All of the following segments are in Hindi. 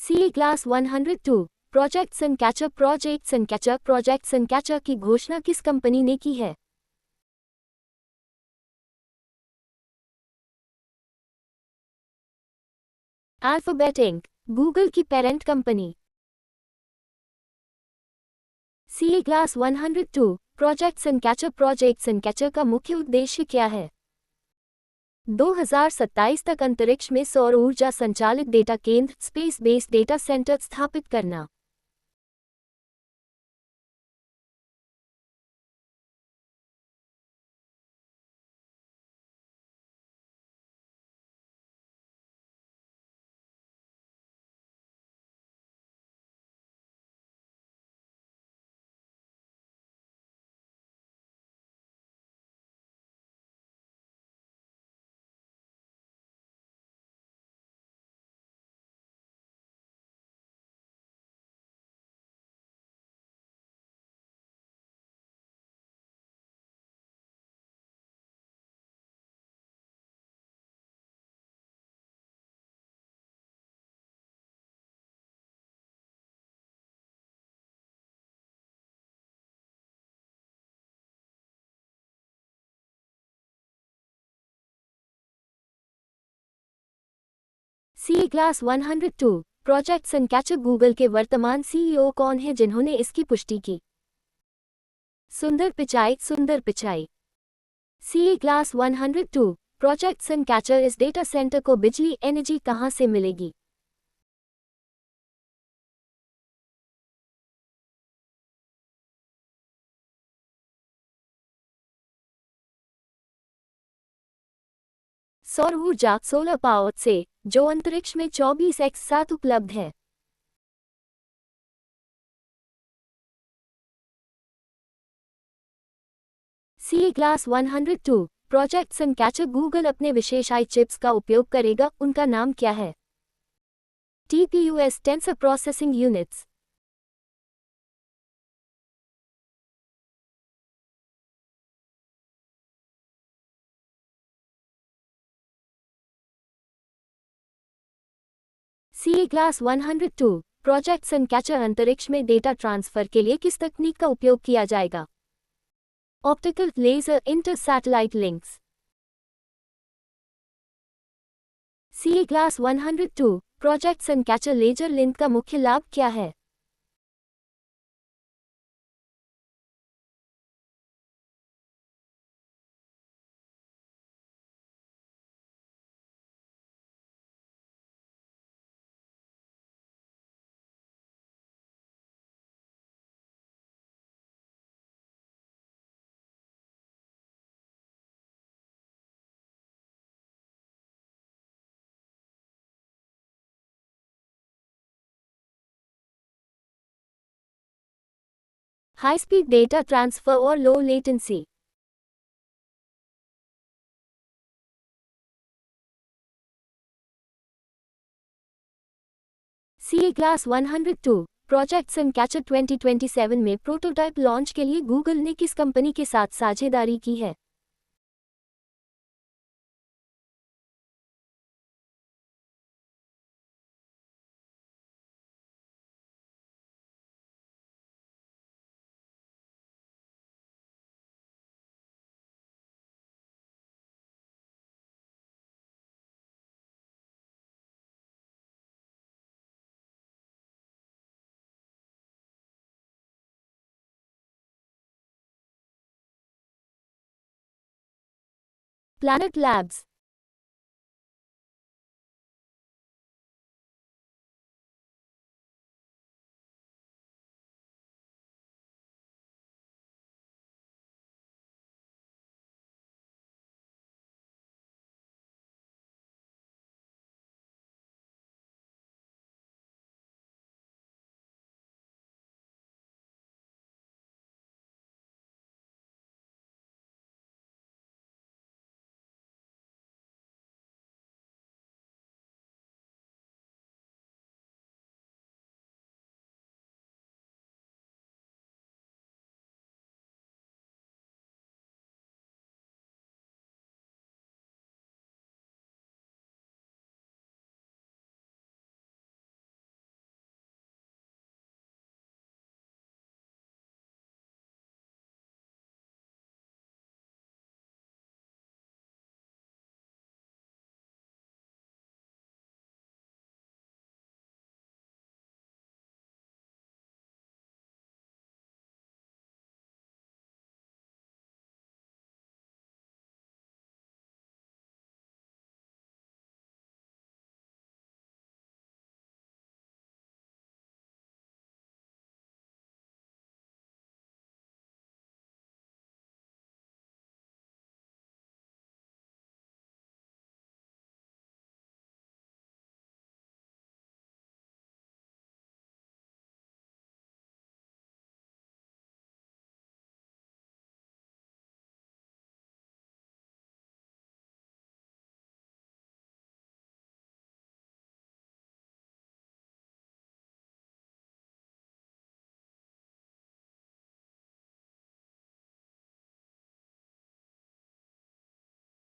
CA Class 102 project Suncatcher project Suncatcher की घोषणा किस कंपनी ने की है? अल्फाबेट इंक, गूगल की parent company. CA Class 102 project Suncatcher का मुख्य उद्देश्य क्या है? 2027 तक अंतरिक्ष में सौर ऊर्जा संचालित डेटा केंद्र स्पेस बेस्ड डेटा सेंटर स्थापित करना। CA Class 102 प्रोजेक्ट सनकैचर गूगल के वर्तमान CEO कौन है जिन्होंने इसकी पुष्टि की? सुंदर पिचाई। CA Class 102 प्रोजेक्ट सनकैचर इस डेटा सेंटर को बिजली एनर्जी कहां से मिलेगी? सौर ऊर्जा सोलर पावर से, जो अंतरिक्ष में 24x7 उपलब्ध है। CA Class 102 प्रोजेक्ट सनकैचर गूगल अपने विशेष आई चिप्स का उपयोग करेगा, उनका नाम क्या है? TPUs tensor processing units. CA Class 102 project Suncatcher अंतरिक्ष में डेटा ट्रांसफर के लिए किस तकनीक का उपयोग किया जाएगा? Optical laser inter satellite links. CA Class 102 project Suncatcher laser link का मुख्य लाभ क्या है? हाई स्पीड डेटा ट्रांसफर और low latency. CA Class 102 project Suncatcher 2027 में प्रोटोटाइप लॉन्च के लिए गूगल ने किस कंपनी के साथ साझेदारी की है? Planet Labs.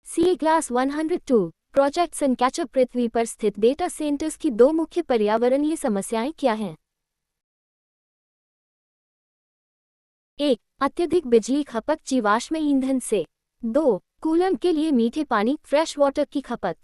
C class 102 project Suncatcher पृथ्वी पर स्थित डेटा सेंटर्स की दो मुख्य पर्यावरणीय समस्याएं क्या हैं? 1. अत्यधिक बिजली खपत जीवाश्म ईंधन से। 2. कूलर के लिए मीठे पानी फ्रेश वाटर की खपत।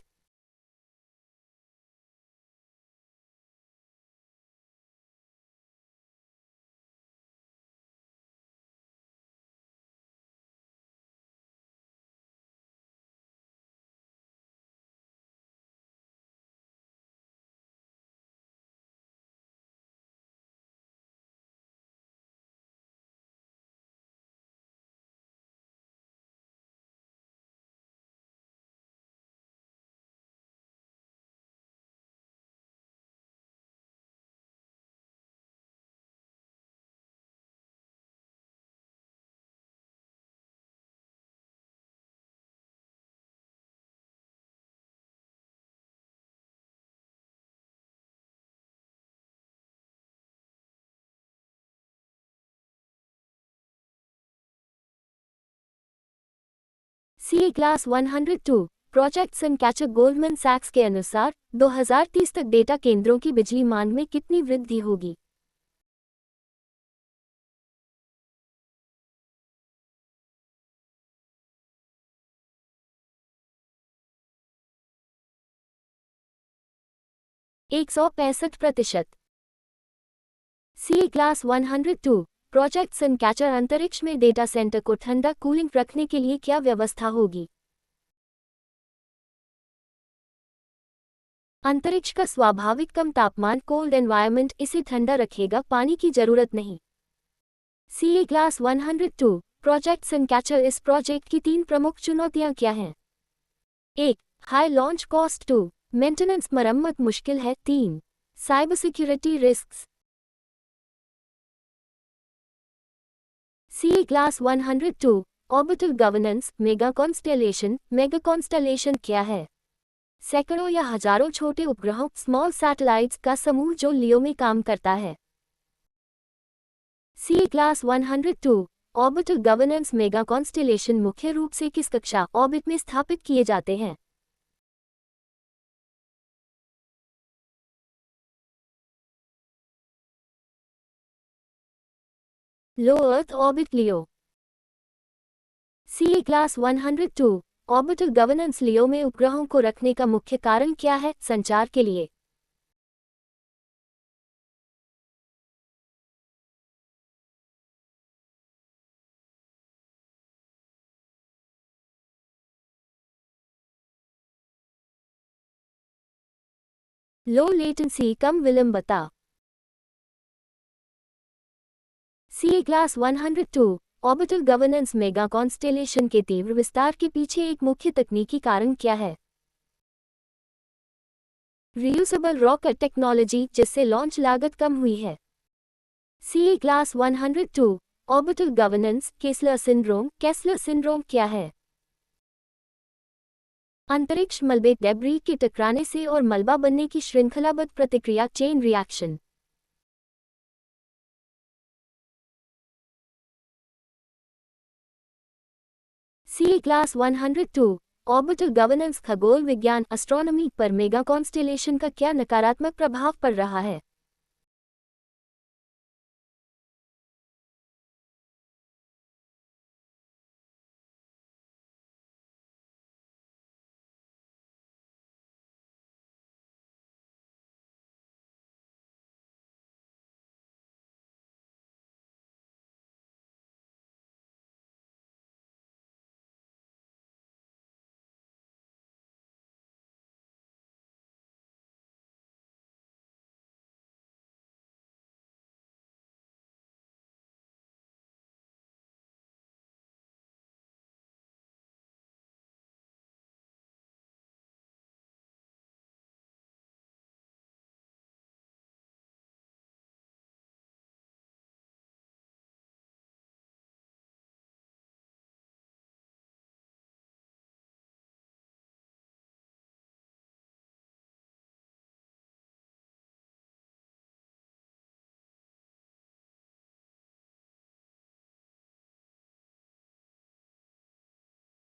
सी क्लास 102 प्रोजेक्ट सनकैचर गोल्डमैन सैक्स के अनुसार 2030 तक डेटा केंद्रों की बिजली मांग में कितनी वृद्धि होगी? एक सौ 65%। सी क्लास 102 प्रोजेक्ट सनकैचर अंतरिक्ष में डेटा सेंटर को ठंडा कूलिंग रखने के लिए क्या व्यवस्था होगी? अंतरिक्ष का स्वाभाविक कम तापमान कोल्ड एनवायरनमेंट इसे ठंडा रखेगा, पानी की जरूरत नहीं। सी क्लास 102 प्रोजेक्ट सनकैचर इस प्रोजेक्ट की तीन प्रमुख चुनौतियां क्या हैं? 1. High launch cost. 2. मेंटेनेंस मरम्मत मुश्किल है। 3. Cyber security risks. C class 102 orbital governance mega constellation क्या है? सैकड़ों या हजारों छोटे उपग्रहों स्मॉल सैटेलाइट्स का समूह जो लियो में काम करता है। C class 102 orbital governance mega constellation मुख्य रूप से किस कक्षा ऑर्बिट में स्थापित किए जाते हैं? लो अर्थ ऑर्बिट लियो। सी क्लास 102 ऑर्बिटल गवर्नेंस लियो में उपग्रहों को रखने का मुख्य कारण क्या है? संचार के लिए। लो लेटेंसी कम विलंबता। C class 102 orbital governance mega constellation के तीव्र विस्तार के पीछे एक मुख्य तकनीकी कारण क्या है? रियूजेबल रॉकेट टेक्नोलॉजी जिससे लॉन्च लागत कम हुई है। C class 102 orbital governance केसलर syndrome क्या है? अंतरिक्ष मलबे डेब्री के टकराने से और मलबा बनने की श्रृंखलाबद्ध प्रतिक्रिया चेन रिएक्शन। सी क्लास 102 ऑर्बिटल गवर्नेंस खगोल विज्ञान एस्ट्रोनॉमी पर मेगा कॉन्स्टेलेशन का क्या नकारात्मक प्रभाव पड़ रहा है?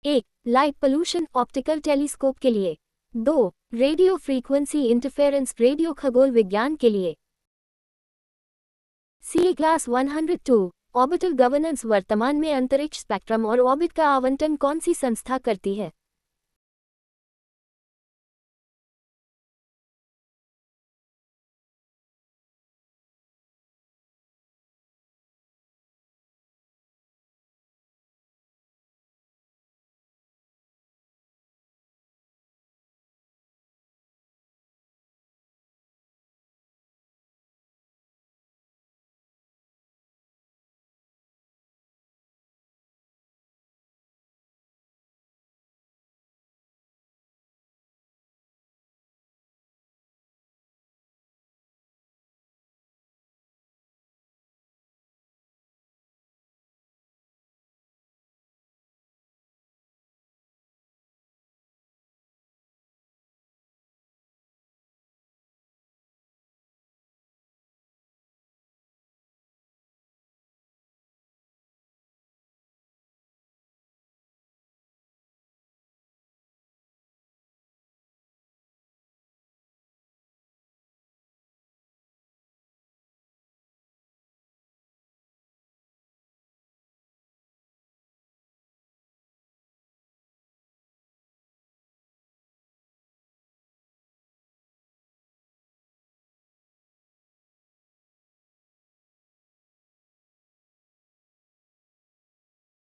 एक लाइट पोल्यूशन ऑप्टिकल टेलीस्कोप के लिए। 2. रेडियो फ्रीक्वेंसी इंटरफेरेंस रेडियो खगोल विज्ञान के लिए। CA क्लास 102 ऑर्बिटल गवर्नेंस वर्तमान में अंतरिक्ष स्पेक्ट्रम और ऑर्बिट का आवंटन कौन सी संस्था करती है?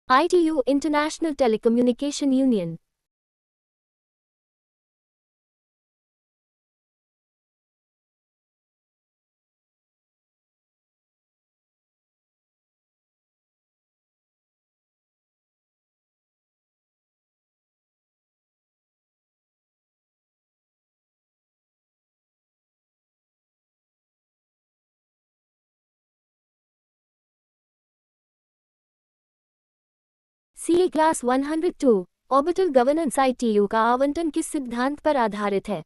ITU international telecommunication union. CA class 102 orbital governance ITU का आवंटन किस सिद्धांत पर आधारित है?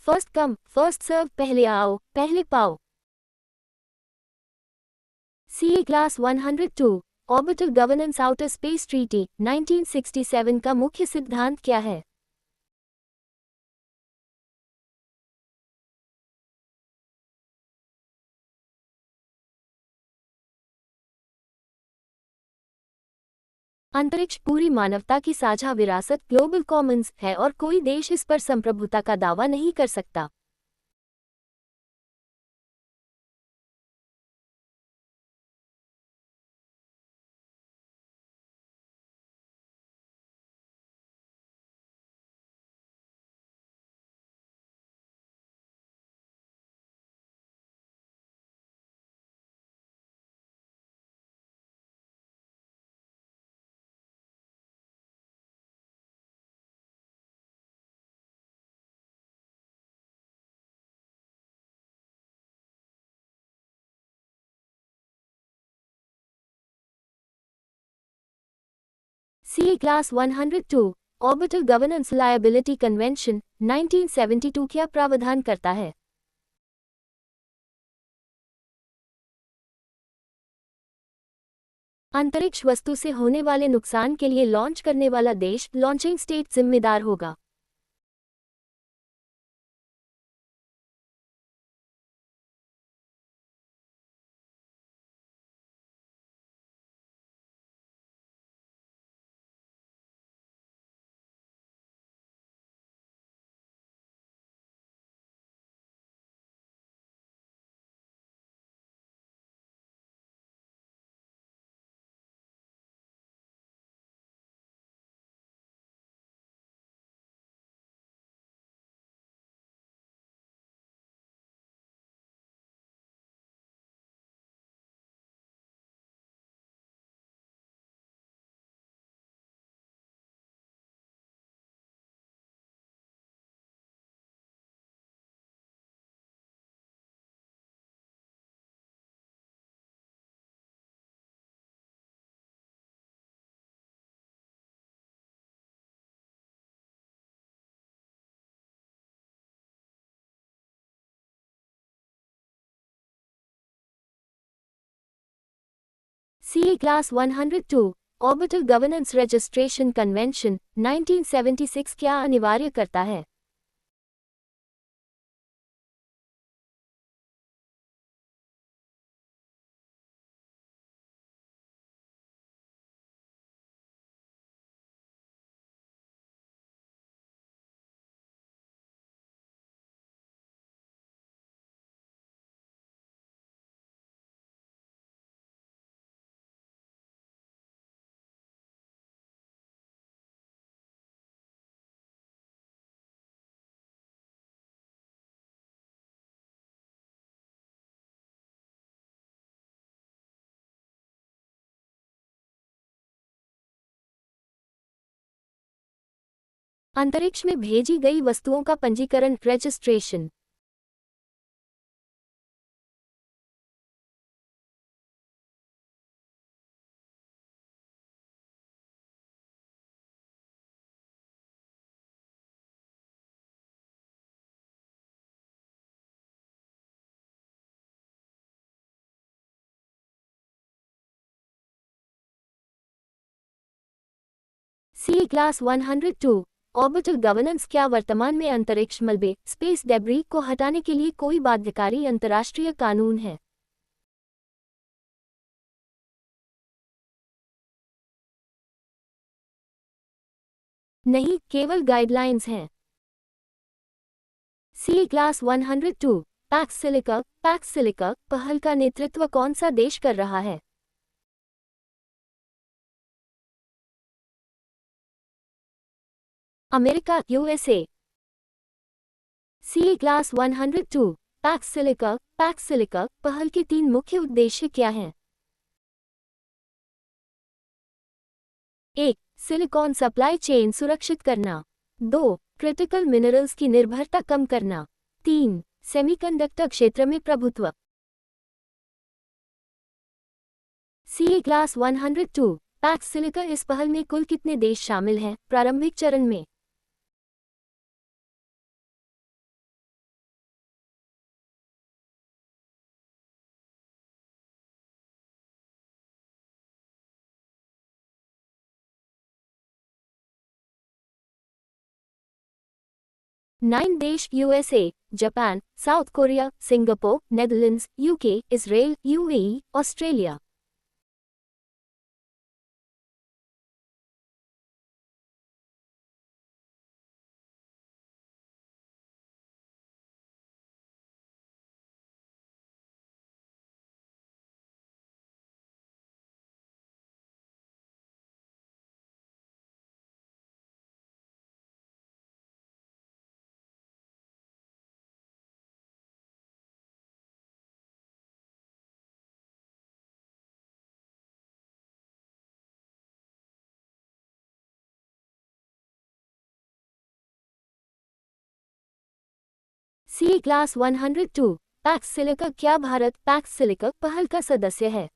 फर्स्ट कम फर्स्ट सर्व पहले आओ पहले पाओ। CA class 102 orbital governance outer space treaty 1967 का मुख्य सिद्धांत क्या है? अंतरिक्ष पूरी मानवता की साझा विरासत ग्लोबल कॉमन्स है और कोई देश इस पर संप्रभुता का दावा नहीं कर सकता। CA class 102 orbital governance liability convention 1972 क्या प्रावधान करता है? अंतरिक्ष वस्तु से होने वाले नुकसान के लिए लॉन्च करने वाला देश लॉन्चिंग स्टेट जिम्मेदार होगा। CA Class 102 orbital governance registration convention 1976 क्या अनिवार्य करता है? अंतरिक्ष में भेजी गई वस्तुओं का पंजीकरण registration. CA Class 102 orbital governance क्या वर्तमान में अंतरिक्ष मलबे स्पेस डेब्री को हटाने के लिए कोई बाध्यकारी अंतर्राष्ट्रीय कानून है? नहीं, केवल गाइडलाइंस हैं। CA Class 102 पैक्स सिलिका पहल का नेतृत्व कौन सा देश कर रहा है? America USA। CA Class 102 PACS silica पहल के 3 मुख्य उद्देश्य क्या हैं? 1. सिलिकॉन सप्लाई चेन सुरक्षित करना। 2. क्रिटिकल मिनरल्स की निर्भरता कम करना। 3. सेमीकंडक्टर क्षेत्र में प्रभुत्व। CA Class 102 पैक्स सिलिका इस पहल में कुल कितने देश शामिल हैं प्रारंभिक चरण में? नाइन देश USA, Japan, south Korea, Singapore, Netherlands, UK, Israel, UAE, Australia. CA Class 102 PACS silica क्या भारत पैक्स सिलिका पहल का सदस्य है?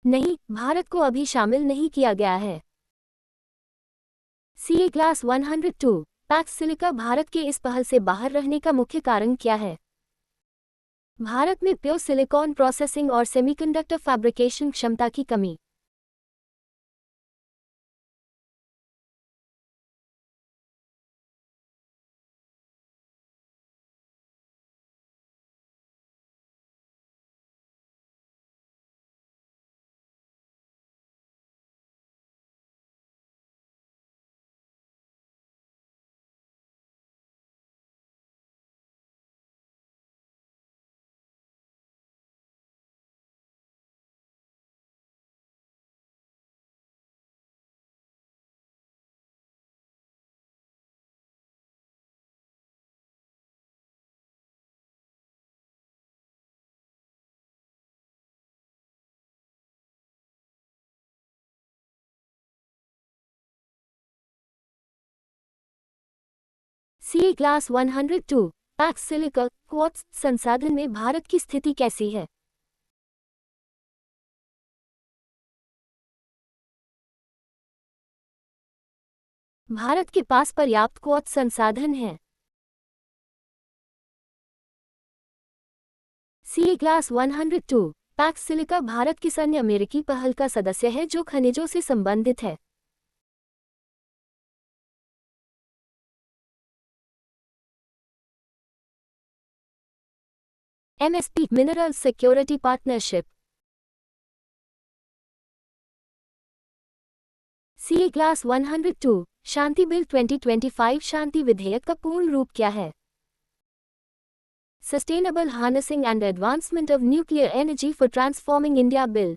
नहीं, भारत को अभी शामिल नहीं किया गया है। CA class 102 PACS silica Bharat के इस पहल से बाहर रहने का मुख्य कारण क्या है? भारत में प्योर सिलिकॉन प्रोसेसिंग और सेमीकंडक्टर फैब्रिकेशन क्षमता की कमी। CA class 102 PACS silica quartz संसाधन में भारत की स्थिति कैसी है? भारत के पास पर्याप्त क्वार्ट्ज संसाधन हैं। CA class 102 PACS silica Bharat की सैन्य अमेरिकी पहल का सदस्य है जो खनिजों से संबंधित है। MSP mineral security partnership. CA class 102 Shanti bill 2025 शांति विधेयक का पूर्ण रूप क्या है? Sustainable harnessing and advancement of nuclear energy for transforming India bill.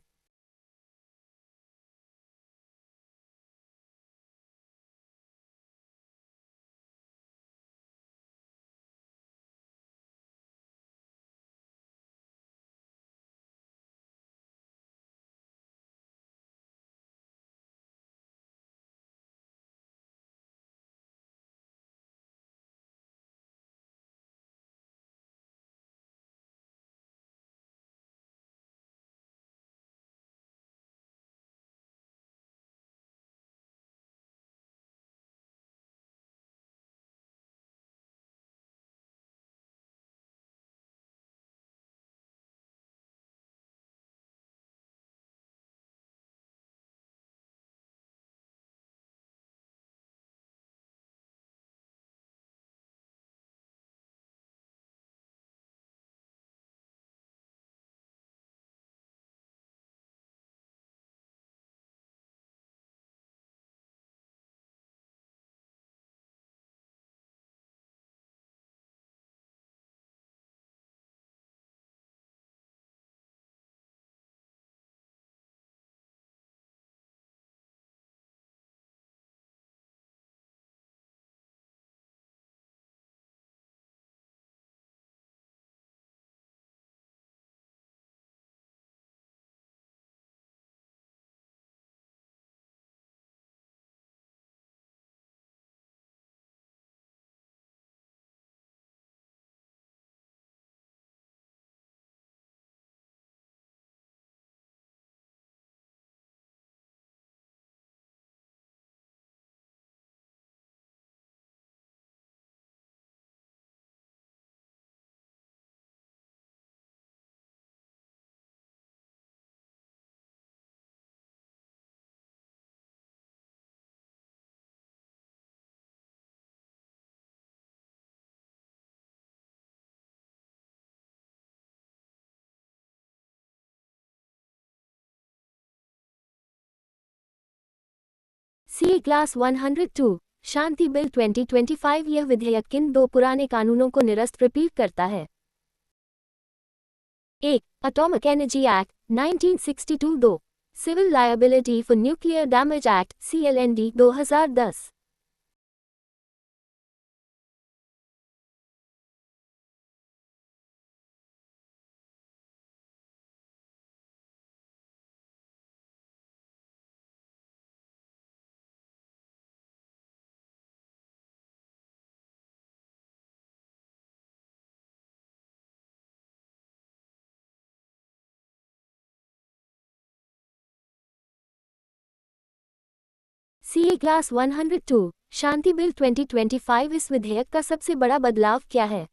CA class 102 Shanti bill 2025 यह विधेयक किन दो पुराने कानूनों को निरस्त रिपीट करता है? 1. Atomic energy act 1962 2. Civil liability for nuclear damage act CLND 2010। CA class 102 Shanti bill 2025 इस विधेयक का सबसे बड़ा बदलाव क्या है?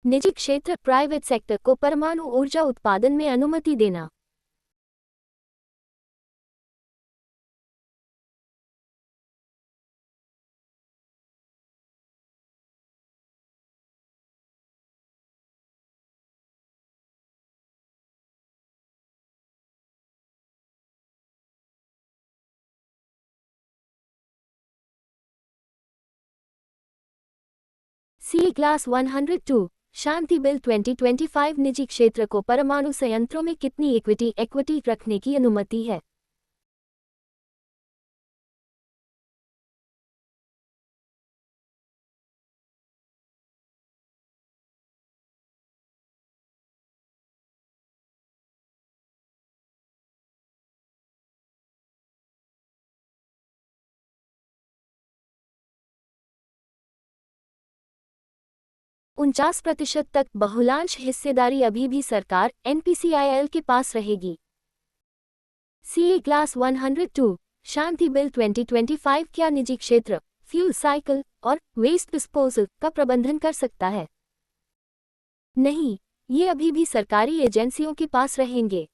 निजी क्षेत्र प्राइवेट सेक्टर को परमाणु ऊर्जा उत्पादन में अनुमति देना। सीए क्लास 102 शांति बिल 2025 निजी क्षेत्र को परमाणु संयंत्रों में कितनी इक्विटी रखने की अनुमति है? उनचास प्रतिशत तक बहुलांश हिस्सेदारी अभी भी सरकार एनपीसीआईएल के पास रहेगी। सीए क्लास 102 शांति बिल 2025 क्या निजी क्षेत्र फ्यूल साइकिल और वेस्ट डिस्पोजल का प्रबंधन कर सकता है? नहीं, ये अभी भी सरकारी एजेंसियों के पास रहेंगे।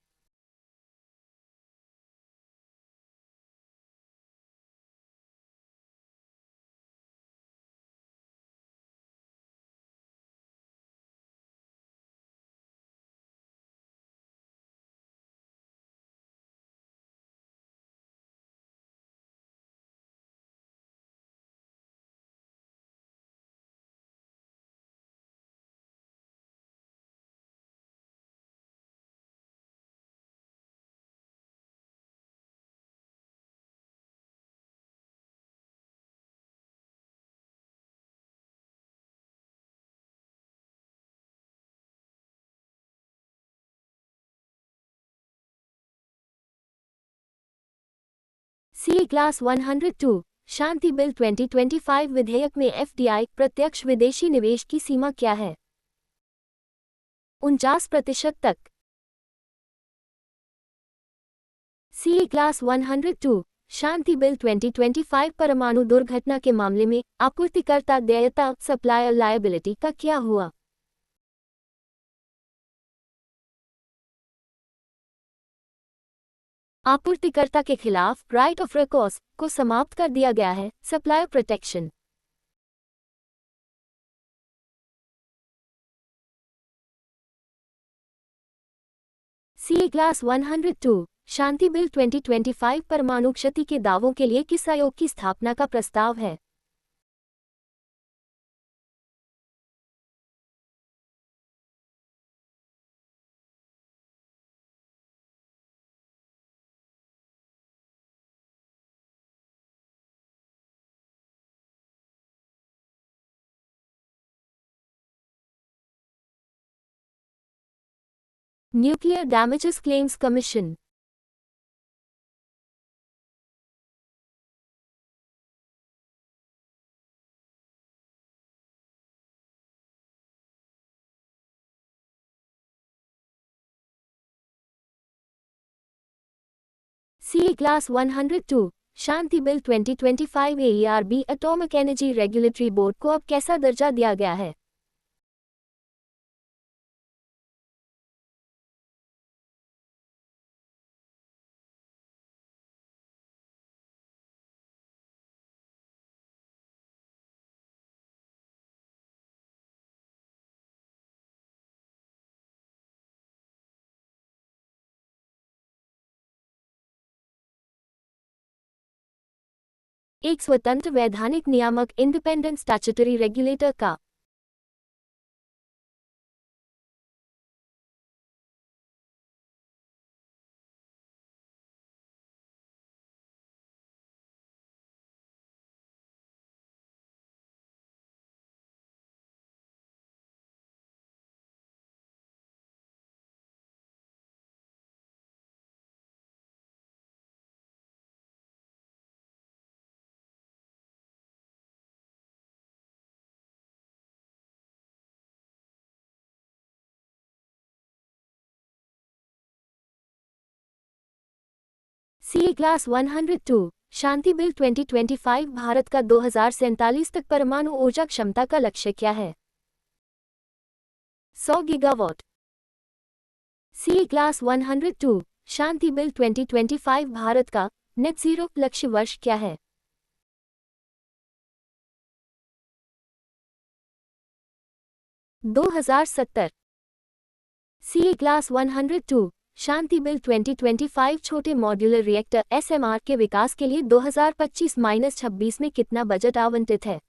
सीए क्लास 102 शांति बिल 2025 विधेयक में एफडीआई प्रत्यक्ष विदेशी निवेश की सीमा क्या है? 49% तक। सीए क्लास 102 शांति बिल 2025 परमाणु दुर्घटना के मामले में आपूर्तिकर्ता देयता सप्लायर लायबिलिटी का क्या हुआ? आपूर्तिकर्ता के खिलाफ राइट ऑफ रिकॉर्स को समाप्त कर दिया गया है। Supplier protection. CA class 102 Shanti bill 2025 परमाणु क्षति के दावों के लिए किस आयोग की स्थापना का प्रस्ताव है? Nuclear damages claims commission. CA class 102 Shanti bill 2025 AERB atomic energy regulatory board को अब कैसा दर्जा दिया गया है? एक स्वतंत्र वैधानिक नियामक इंडिपेंडेंट स्टैट्यूटरी रेगुलेटर का सी क्लास 102 शांति बिल 2025 भारत का 2047 तक परमाणु ऊर्जा क्षमता का लक्ष्य क्या है? 100 गीगावाट। सी क्लास 102 शांति बिल 2025 भारत का नेट जीरो लक्ष्य वर्ष क्या है? 2070। सी क्लास 102 शांति बिल 2025 छोटे मॉड्यूलर रिएक्टर एसएमआर के विकास के लिए 2025-26 में कितना बजट आवंटित है?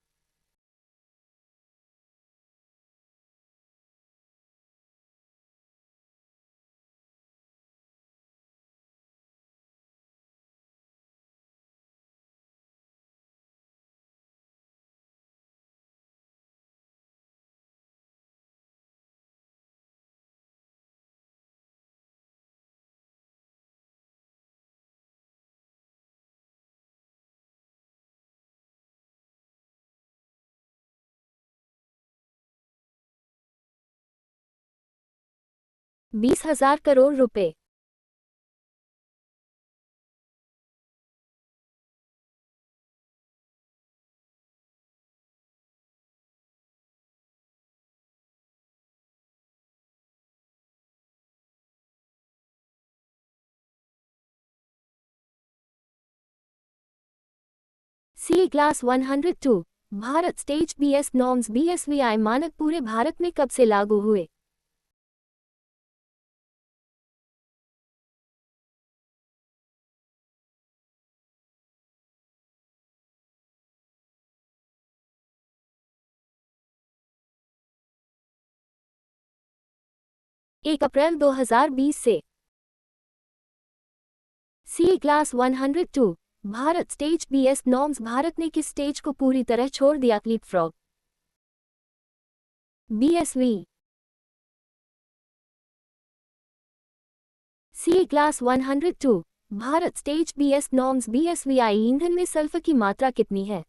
20,000 करोड़ रुपए। C class 102 Bharat stage BS norms BSVI मानक पूरे भारत में कब से लागू हुए? 1 अप्रैल 2020 से। C class 102 Bharat stage BS norms Bharat ने किस स्टेज को पूरी तरह छोड़ दिया? Leapfrog, BSV. C class 102 Bharat stage BS norms BSVI ईंधन में सल्फर की मात्रा कितनी है?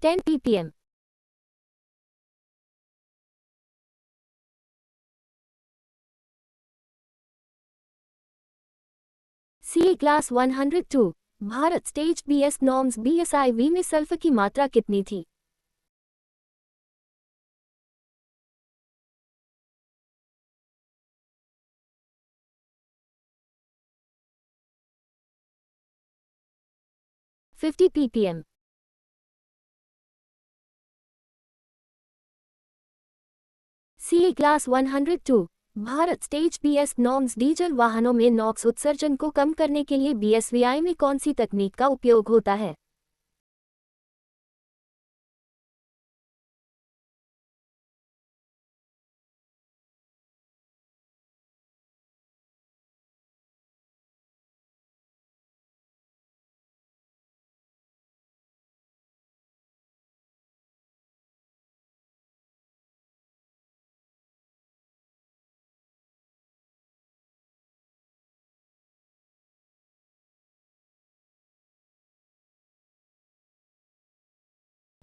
10 ppm। C class 102 Bharat stage BS norms BSIV में सल्फर की मात्रा कितनी थी? 50 ppm। C class 102 Bharat stage BS norms diesel वाहनों में नॉक्स उत्सर्जन को कम करने के लिए बीएसवीआई में कौन सी तकनीक का उपयोग होता है?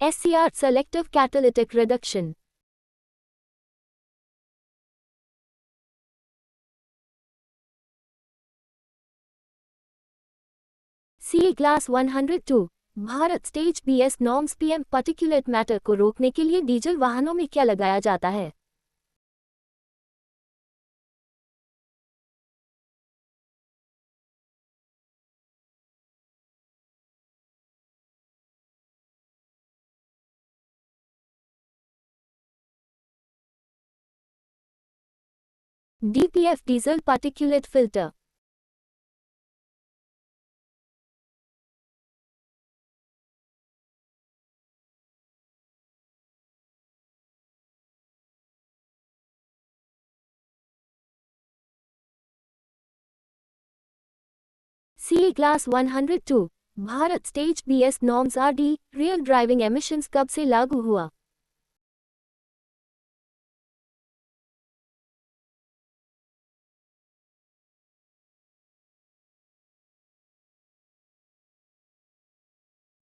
'SCR Selective Catalytic Reduction'। C class 102 Bharat stage BS norms PM particulate matter को रोकने के लिए डीजल वाहनों में क्या लगाया जाता है? 'DPF diesel particulate filter'. C class 102 Bharat stage BS norms RD real driving emissions कब से लागू हुआ?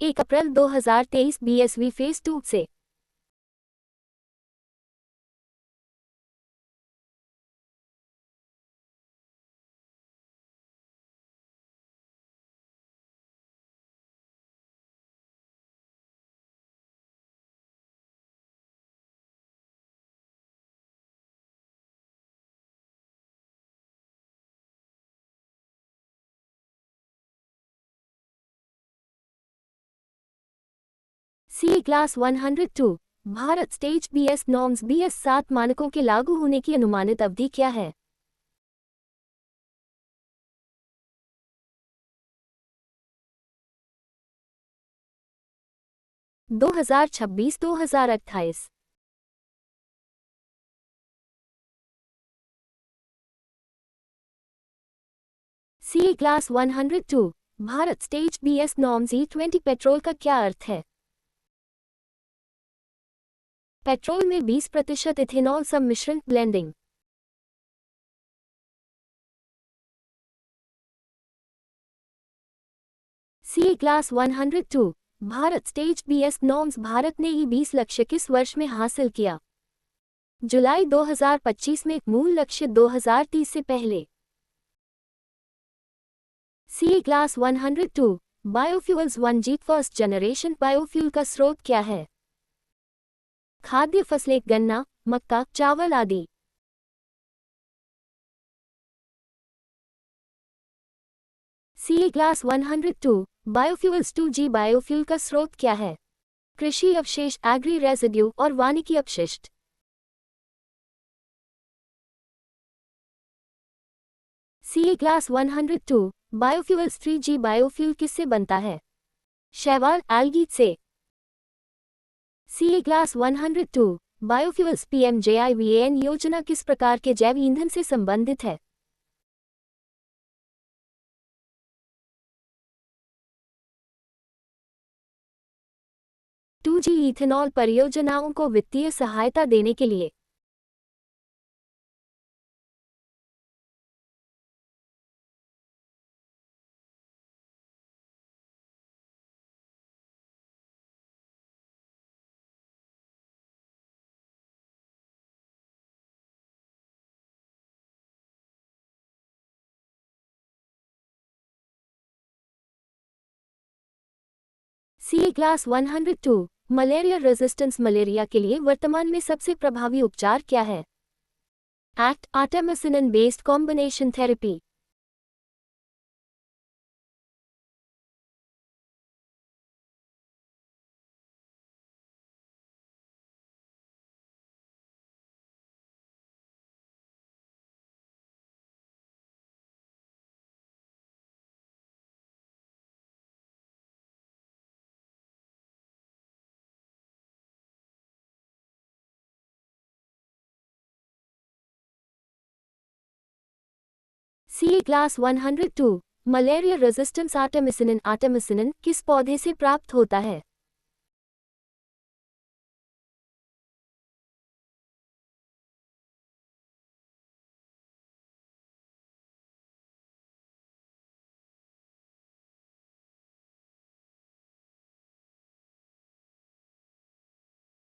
एक अप्रैल 2023 बीएसवी फेज 2 से। C class 102 Bharat stage BS norms BS 7 मानकों के लागू होने की अनुमानित अवधि क्या है? 2026-2028। C class 102 Bharat stage BS norms E20 petrol का क्या अर्थ है? पेट्रोल में 20% इथेनॉल सम्मिश्रण blending. C class 102 Bharat stage BS norms Bharat ने E20 लक्ष्य किस वर्ष में हासिल किया? जुलाई 2025 में, मूल लक्ष्य 2030 से पहले। C class 102 biofuels 1G first generation biofuel का स्रोत क्या है? खाद्य फसलें गन्ना, मक्का, चावल आदि। सी क्लास 102 बायोफ्यूल्स 2G बायोफ्यूल का स्रोत क्या है? कृषि अवशेष, एग्री रेजिड्यू और वानिकी अपशिष्ट। सी क्लास 102 बायोफ्यूल्स 3G बायोफ्यूल किससे बनता है? शैवाल, एल्गी से। सी क्लास 102 बायोफ्यूल्स पीएमजेआईवीएन योजना किस प्रकार के जैव ईंधन से संबंधित है? 2G इथेनॉल परियोजनाओं को वित्तीय सहायता देने के लिए। C class 102 malaria resistance malaria के लिए वर्तमान में सबसे प्रभावी उपचार क्या है? ACT artemisinin based combination therapy. C class 102 malaria resistance artemisinin किस पौधे से प्राप्त होता है?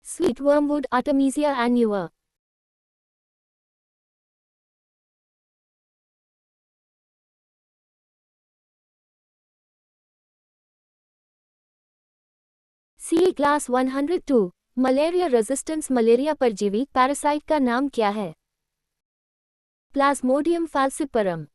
Sweet wormwood artemisia annua. C class 102 malaria resistance malaria परजीवी पैरासाइट का नाम क्या है? Plasmodium falciparum.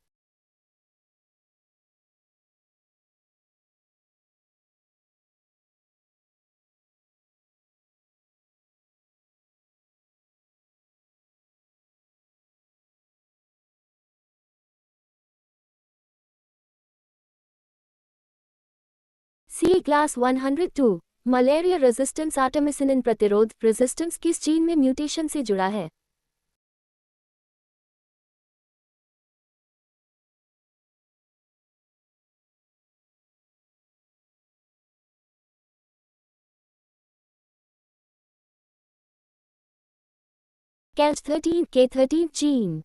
C class 102 malaria resistance artemisinin प्रतिरोध रेजिस्टेंस किस जीन में म्यूटेशन से जुड़ा है? कैच 13 K13 चीन।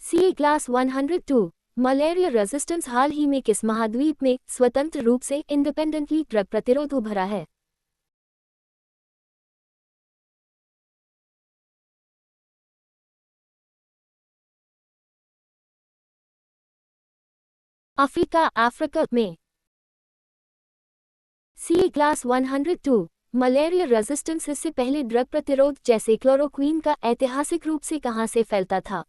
सी क्लास 102 मलेरिया रेजिस्टेंस हाल ही में किस महाद्वीप में स्वतंत्र रूप से इंडिपेंडेंटली ड्रग प्रतिरोध उभरा है? अफ्रीका में। सी क्लास 102 मलेरिया रेजिस्टेंस इससे पहले ड्रग प्रतिरोध जैसे क्लोरोक्वीन का ऐतिहासिक रूप से कहां से फैलता था?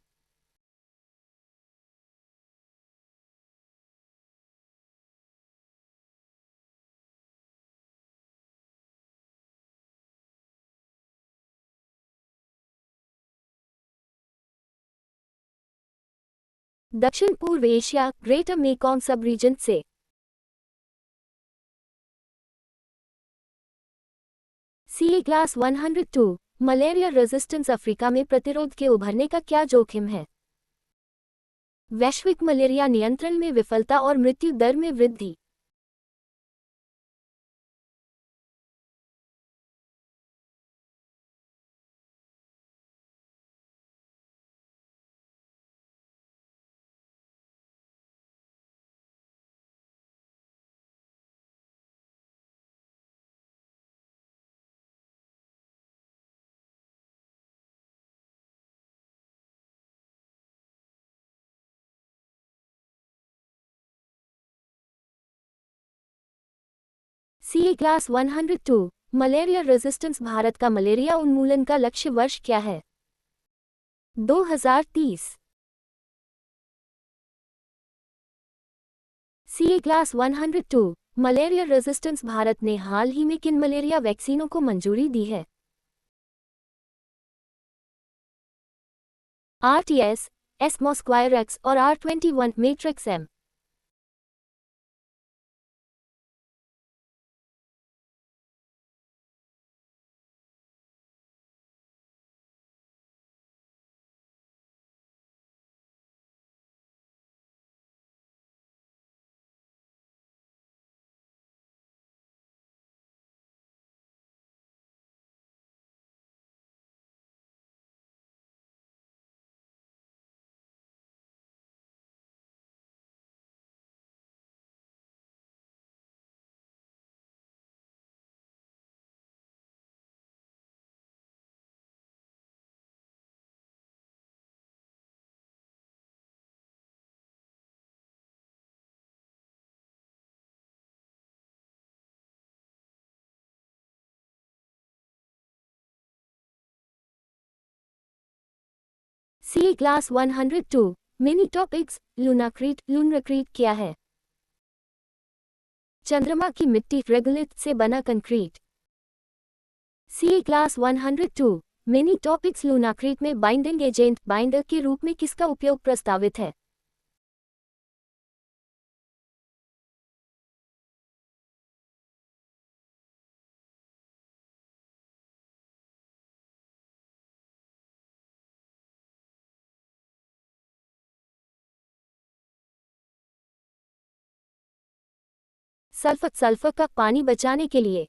दक्षिण पूर्व एशिया ग्रेटर मेकॉन्ग सब रीजन से। C class 102 malaria resistance Africa में प्रतिरोध के उभरने का क्या जोखिम है? वैश्विक मलेरिया नियंत्रण में विफलता और मृत्यु दर में वृद्धि। सी क्लास 102 मलेरिया रेजिस्टेंस भारत का मलेरिया उन्मूलन का लक्ष्य वर्ष क्या है? 2030। सी क्लास 102 मलेरिया रेजिस्टेंस भारत ने हाल ही में किन मलेरिया वैक्सीनों को मंजूरी दी है? RTS, एस्मोस्क्वायरेक्स और R21 मैट्रिक्स M। सी क्लास 102 मिनी टॉपिक्स लूनाक्रीट क्या है? चंद्रमा की मिट्टी रेगुलिथ से बना कंक्रीट। सी क्लास 102 मिनी टॉपिक्स लूनाक्रीट में बाइंडिंग एजेंट बाइंडर के रूप में किसका उपयोग प्रस्तावित है? सल्फर का पानी बचाने के लिए।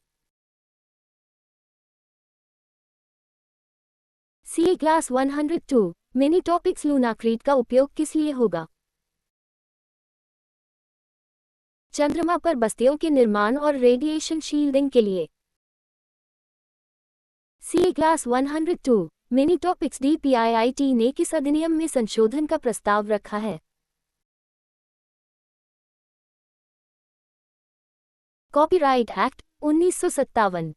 सी क्लास 102 मिनी टॉपिक्स लूनाक्रीट का उपयोग किस लिए होगा? चंद्रमा पर बस्तियों के निर्माण और रेडिएशन शील्डिंग के लिए। C class 102 mini topics DPIIT ने किस अधिनियम में संशोधन का प्रस्ताव रखा है? Copyright act 1957।